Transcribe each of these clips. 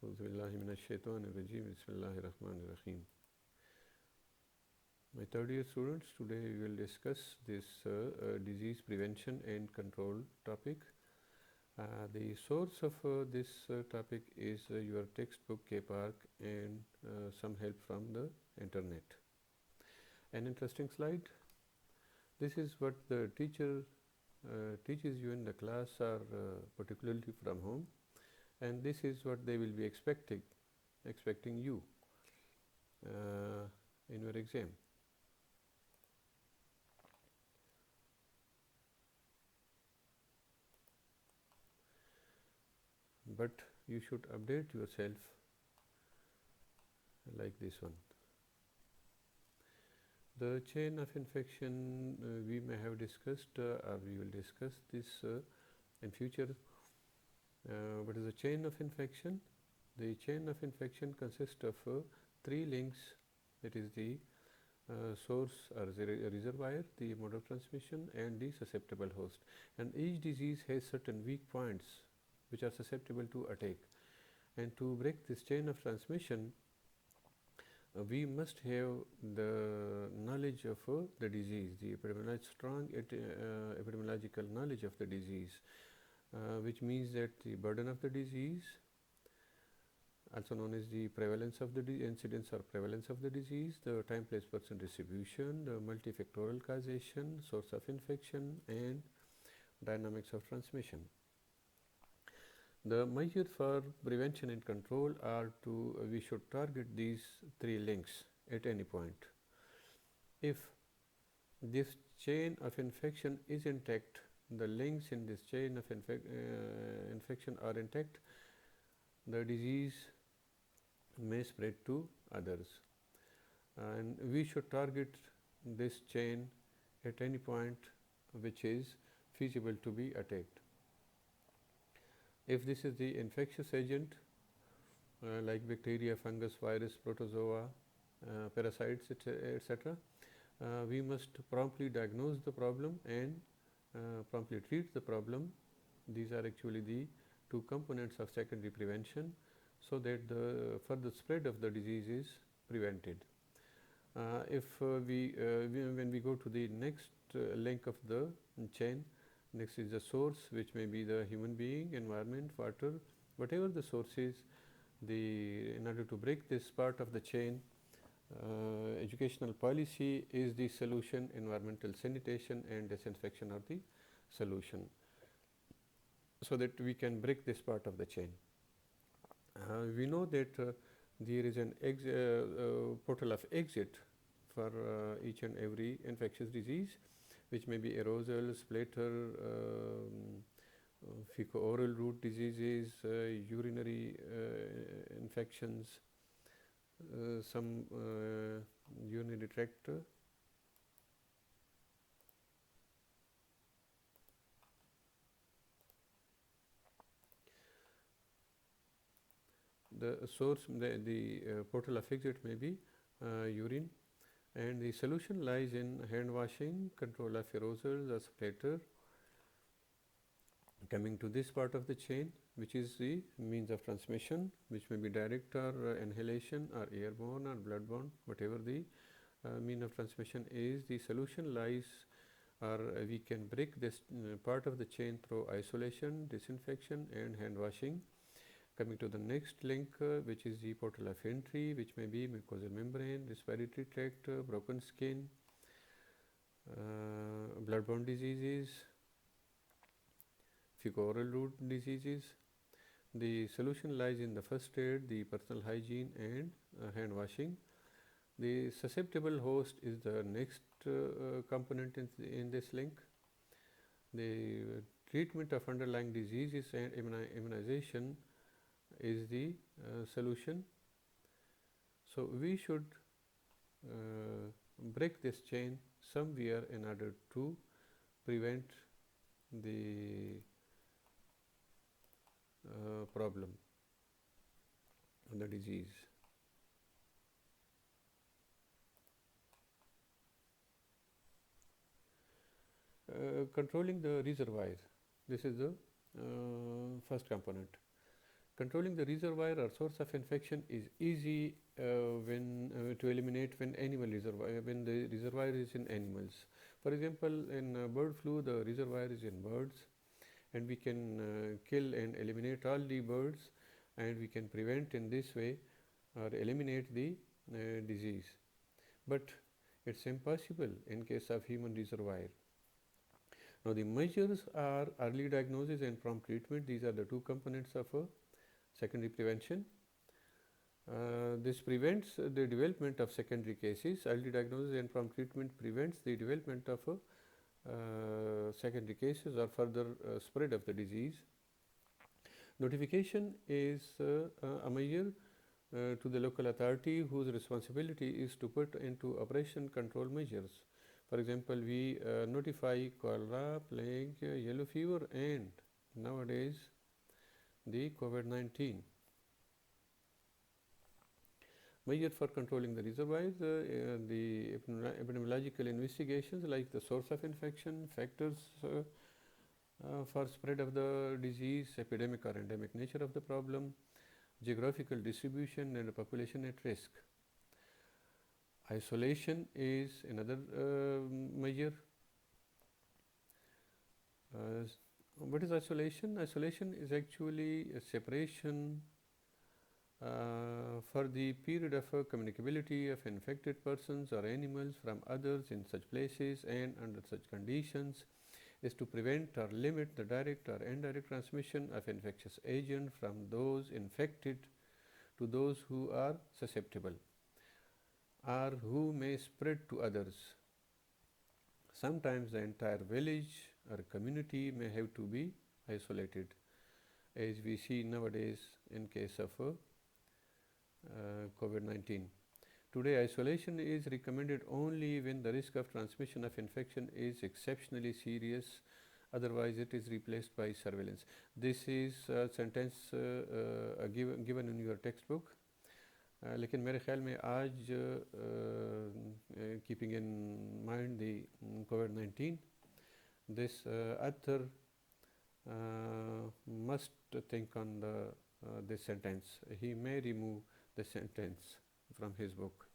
Auzubillahiminash-shaytanir-rajim. Bismillahir-rahmanir-rahim. My third year students, today we will discuss this disease prevention and control topic. The source of this topic is your textbook K-Park and some help from the internet. An interesting slide. This is what the teacher teaches you in the class or particularly from home, and this is what they will be expecting you in your exam. But you should update yourself like this one. The chain of infection we may have discussed or we will discuss this in future. What is the chain of infection? The chain of infection consists of three links. That is the source or reservoir, the mode of transmission, and the susceptible host. And each disease has certain weak points which are susceptible to attack. And to break this chain of transmission, we must have the knowledge of the disease, the strong epidemiological knowledge of the disease, which means that the burden of the disease, also known as the prevalence of the incidence or prevalence of the disease, the time, place, person distribution, the multifactorial causation, source of infection, and dynamics of transmission. The measures for prevention and control are we should target these three links at any point. If this chain of infection is intact, the links in this chain of infection are intact, the disease may spread to others. And we should target this chain at any point which is feasible to be attacked. If this is the infectious agent like bacteria, fungus, virus, protozoa, parasites, etc., we must promptly diagnose the problem and promptly treat the problem. These are actually the two components of secondary prevention, so that the further spread of the disease is prevented. When we go to the next link of the chain, next is the source, which may be the human being, environment, water, whatever the source is. In order to break this part of the chain, educational policy is the solution. Environmental sanitation and disinfection are the solution, so that we can break this part of the chain. We know that there is an portal of exit for each and every infectious disease, which may be aerosol, splatter, fecal-oral route diseases, urinary infections, some urinary tract. The source, the portal of exit may be urine, and the solution lies in hand washing, control of aerosols or splatter. Coming to this part of the chain, which is the means of transmission, which may be direct or inhalation or airborne or bloodborne, whatever the mean of transmission is, the solution lies, or we can break this part of the chain through isolation, disinfection, and hand washing. Coming to the next link, which is the portal of entry, which may be mucosal membrane, respiratory tract, broken skin, bloodborne diseases, fecal-oral route diseases. The solution lies in the first aid, the personal hygiene, and hand washing. The susceptible host is the next component in this link. The treatment of underlying diseases and immunization is the solution. So we should break this chain somewhere in order to prevent the problem, the disease. Controlling the reservoir, this is the first component. Controlling the reservoir or source of infection is easy when to eliminate when when the reservoir is in animals. For example, in bird flu, the reservoir is in birds, and we can kill and eliminate all the birds, and we can prevent in this way or eliminate the disease. But it's impossible in case of human reservoir. Now the measures are early diagnosis and prompt treatment. These are the two components of secondary prevention. This prevents the development of secondary cases. Early diagnosis and prompt treatment prevents the development of secondary cases or further spread of the disease. Notification is a measure to the local authority whose responsibility is to put into operation control measures. For example, we notify cholera, plague, yellow fever, and nowadays the COVID-19. Measure for controlling the reservoirs, the epidemiological investigations like the source of infection, factors for spread of the disease, epidemic or endemic nature of the problem, geographical distribution and population at risk. Isolation is another measure. What is isolation? Isolation is actually a separation for the period of communicability of infected persons or animals from others in such places and under such conditions is to prevent or limit the direct or indirect transmission of infectious agent from those infected to those who are susceptible or who may spread to others. Sometimes the entire village or community may have to be isolated, as we see nowadays in case of COVID-19. Today, isolation is recommended only when the risk of transmission of infection is exceptionally serious, otherwise it is replaced by surveillance. This is a sentence given in your textbook. लेकिन मेरे ख्याल में आज keeping in mind the COVID-19, this author must think on this sentence. He may remove the sentence from his book.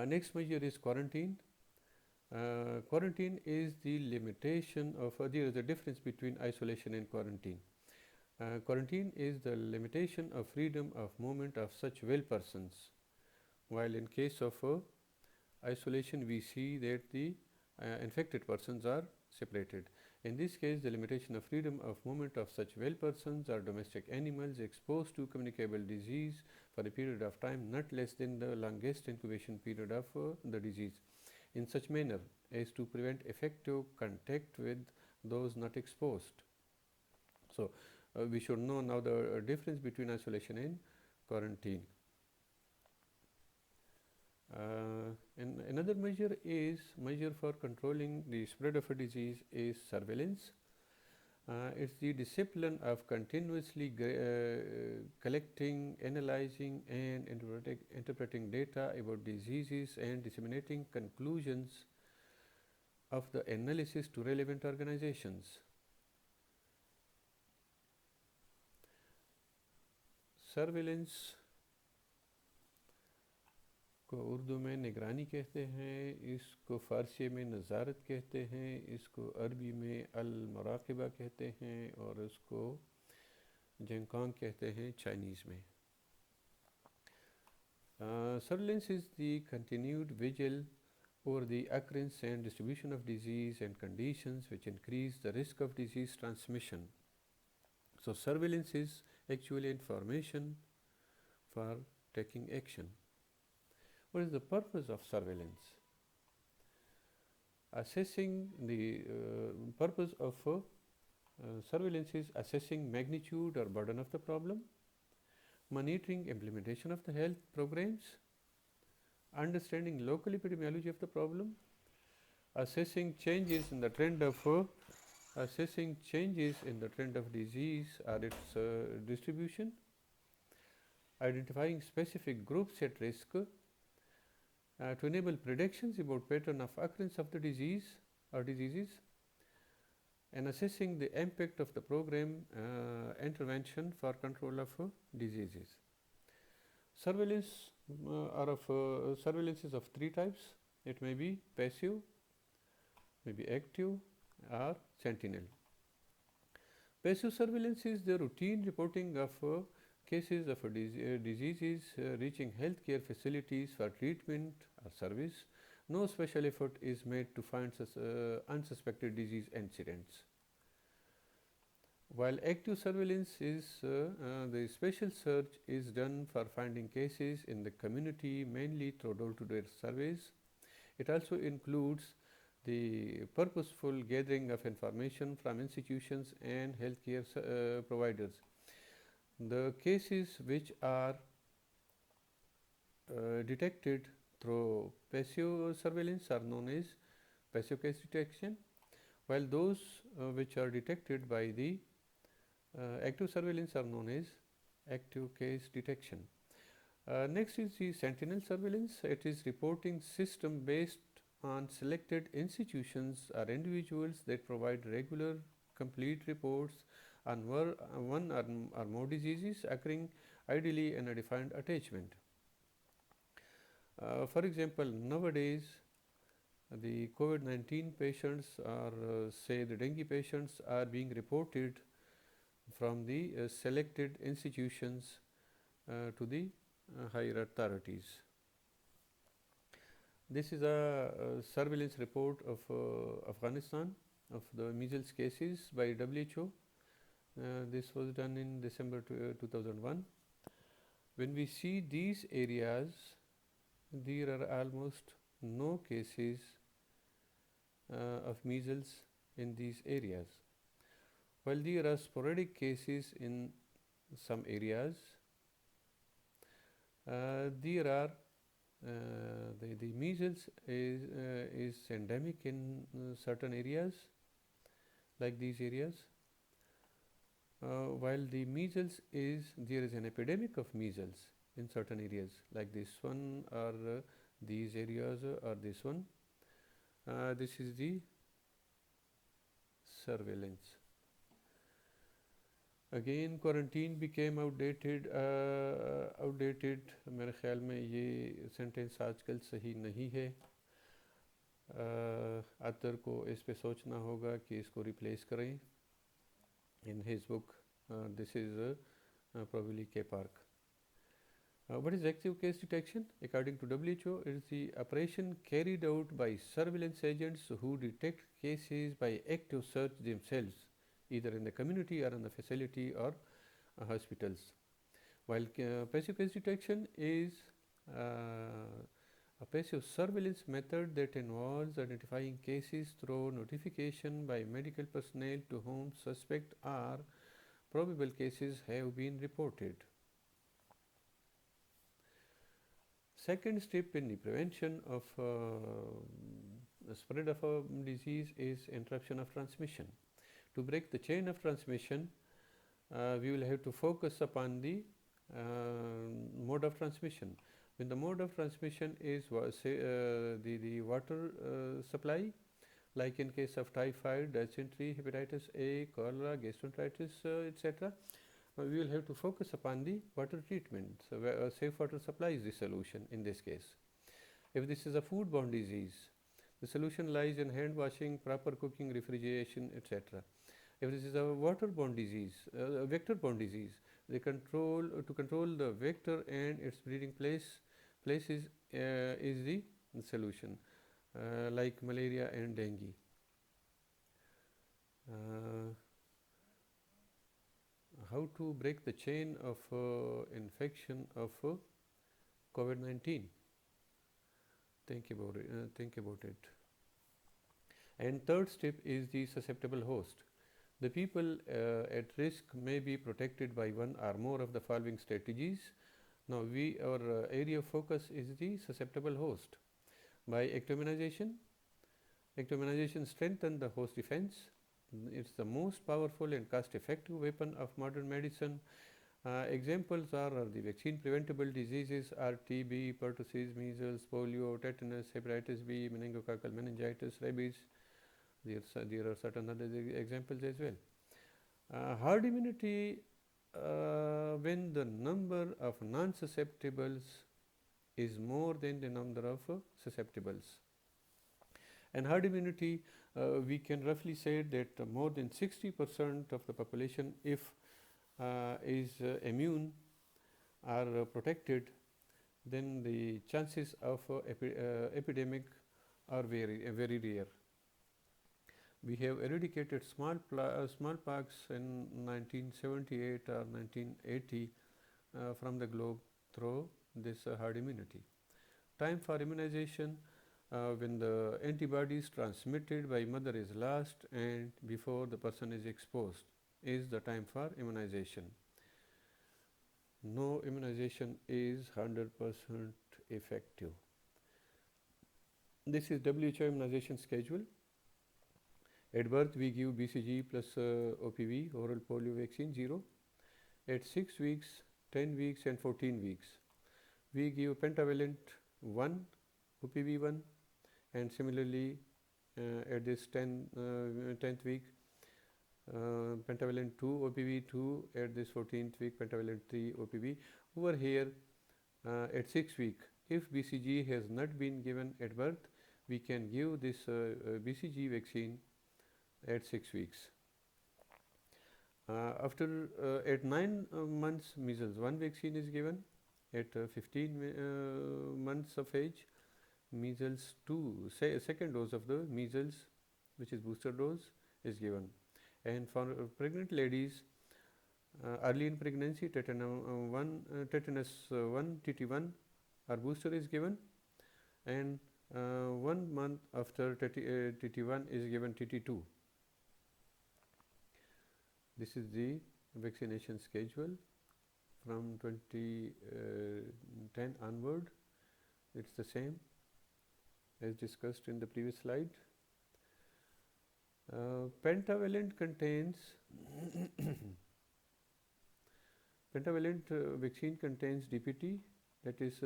Next measure is quarantine. Quarantine is the limitation of, there is a difference between isolation and quarantine. Quarantine is the limitation of freedom of movement of such well persons, while in case of isolation we see that the infected persons are separated. In this case, the limitation of freedom of movement of such well persons or domestic animals exposed to communicable disease for a period of time not less than the longest incubation period of the disease, in such manner as to prevent effective contact with those not exposed. So, we should know now the difference between isolation and quarantine. And another measure for controlling the spread of a disease is surveillance. It's the discipline of continuously collecting, analyzing and interpreting data about diseases and disseminating conclusions of the analysis to relevant organizations. Surveillance को उर्दू में निगरानी कहते हैं, इसको फ़ारसी में नज़ारत कहते हैं, इसको अरबी में अल-मुराक़िबा कहते हैं और इसको जेंकांग कहते हैं चाइनीज़ में. Surveillance is the continued vigil over the occurrence and distribution of disease and conditions which increase the risk of disease transmission. So surveillance is actually information for taking action. What is the purpose of surveillance? Assessing the purpose of surveillance is assessing magnitude or burden of the problem, monitoring implementation of the health programs, understanding local epidemiology of the problem, assessing changes in the trend of disease or its distribution, identifying specific groups at risk to enable predictions about pattern of occurrence of the disease or diseases, and assessing the impact of the program intervention for control of diseases. Surveillance surveillance is of three types. It may be passive, may be active, or sentinel. Passive surveillance is the routine reporting of cases of diseases reaching healthcare facilities for treatment or service. No special effort is made to find unsuspected disease incidents. While active surveillance is the special search is done for finding cases in the community mainly through door-to-door surveys. It also includes the purposeful gathering of information from institutions and healthcare providers. The cases which are detected through passive surveillance are known as passive case detection, while those which are detected by the active surveillance are known as active case detection. Next is the sentinel surveillance. It is reporting system based on selected institutions or individuals that provide regular complete reports on one or more diseases occurring ideally in a defined attachment. For example, nowadays the COVID-19 patients or say the dengue patients are being reported from the selected institutions to the higher authorities. This is a surveillance report of Afghanistan of the measles cases by WHO. This was done in December 2001. When we see these areas, there are almost no cases of measles in these areas. While there are sporadic cases in some areas, there are the measles is endemic in certain areas like these areas. While the measles there is an epidemic of measles in certain areas like this one or these areas or this one. This is the surveillance. Again quarantine became outdated. मेरे ख्याल में ये sentence आजकल सही नहीं है. अतर को इस पे सोचना होगा कि इसको रिप्लेस करें. In his book, this is probably K. Park. What is active case detection? According to WHO, it is the operation carried out by surveillance agents who detect cases by active search themselves, either in the community or in the facility or hospitals. While passive case detection is a passive surveillance method that involves identifying cases through notification by medical personnel to whom suspect or probable cases have been reported. Second step in the prevention of the spread of a disease is interruption of transmission. To break the chain of transmission, we will have to focus upon the mode of transmission. When the mode of transmission is the water supply, like in case of typhoid, dysentery, hepatitis A, cholera, gastroenteritis, etc., we will have to focus upon the water treatment. So, safe water supply is the solution in this case. If this is a foodborne disease, the solution lies in hand washing, proper cooking, refrigeration, etc. If this is a waterborne disease, vector-borne disease, to control the vector and its breeding places is the solution, like malaria and dengue. How to break the chain of infection of COVID-19? Think about it. And third step is the susceptible host. The people at risk may be protected by one or more of the following strategies. Now, our area of focus is the susceptible host. By active immunization, strengthens the host defense. It's the most powerful and cost-effective weapon of modern medicine. Examples are the vaccine-preventable diseases are TB, pertussis, measles, polio, tetanus, hepatitis B, meningococcal meningitis, rabies. There are certain other examples as well. Herd immunity, when the number of non-susceptibles is more than the number of susceptibles. And herd immunity, we can roughly say that more than 60% of the population, if is immune or protected, then the chances of epidemic are very rare. We have eradicated smallpox in 1978 or 1980 from the globe through this herd immunity. Time for immunization, when the antibodies transmitted by mother is lost and before the person is exposed, is the time for immunization. No immunization is 100% effective. This is WHO immunization schedule. At birth, we give BCG plus OPV, oral polio vaccine 0. At 6 weeks, 10 weeks and 14 weeks, we give pentavalent 1, OPV 1, and similarly at this 10th week, pentavalent 2, OPV 2, at this 14th week, pentavalent 3, OPV. Over here, at 6 week, if BCG has not been given at birth, we can give this BCG vaccine at 6 weeks. At 9 months, measles 1 vaccine is given. At 15 months of age, measles 2, second dose of the measles, which is booster dose, is given. And for pregnant ladies, early in pregnancy, tetanus 1 TT1 or booster is given, and 1 month after TT1 is given TT2. This is the vaccination schedule from 2010 onward. It's the same as discussed in the previous slide. Pentavalent contains pentavalent vaccine contains DPT, that is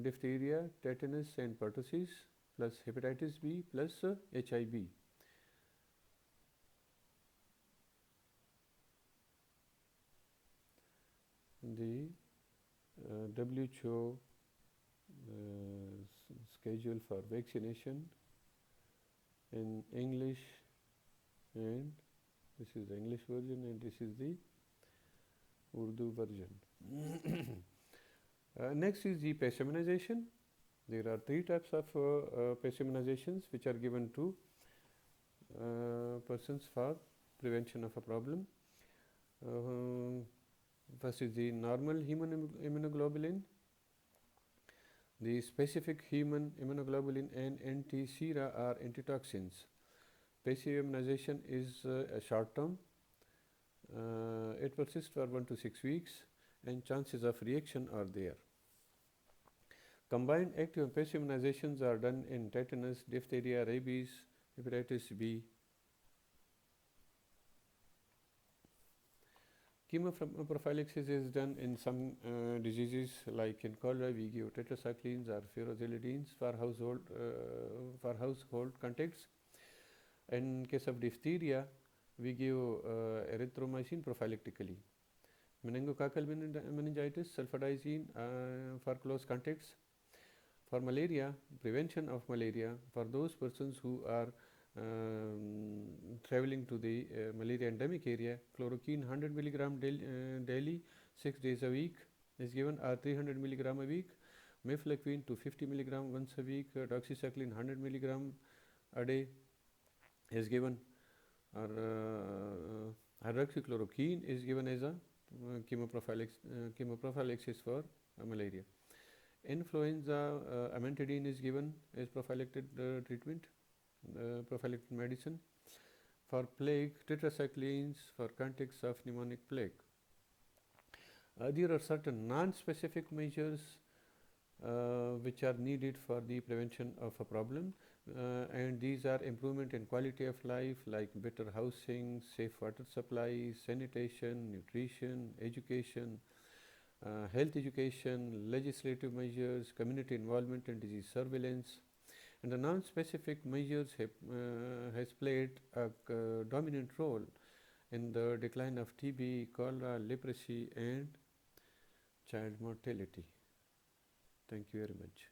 diphtheria, tetanus and pertussis, plus hepatitis B plus HIV. The WHO schedule for vaccination in English, and this is the English version and this is the Urdu version. Next is the PES immunization. There are 3 types of PES immunizations which are given to persons for prevention of a problem. First is the normal human immunoglobulin, the specific human immunoglobulin, and anti-sera or antitoxins. PES immunization is a short term. It persists for 1 to 6 weeks and chances of reaction are there. Combined active PES immunizations are done in tetanus, diphtheria, rabies, hepatitis B. Chemoprophylaxis is done in some diseases, like in cholera we give tetracyclines or furosemide for household contacts. In case of diphtheria, we give erythromycin prophylactically. Meningococcal meningitis, sulfadizine for close contacts. For malaria, prevention of malaria, for those persons who are traveling to the malaria endemic area, chloroquine 100 milligram daily, 6 days a week is given, or 300 milligram a week. Mefloquine 250 milligram once a week, doxycycline 100 milligram a day is given, or hydroxychloroquine is given as a chemoprophylaxis for malaria. Influenza, amantadine is given as prophylactic treatment, prophylactic medicine. For plague, tetracyclines for contacts of pneumonic plague. There are certain non-specific measures which are needed for the prevention of a problem, and these are improvement in quality of life, like better housing, safe water supply, sanitation, nutrition, education, health education, legislative measures, community involvement in disease surveillance. And the non-specific measures has played a dominant role in the decline of TB, cholera, leprosy, and child mortality. Thank you very much.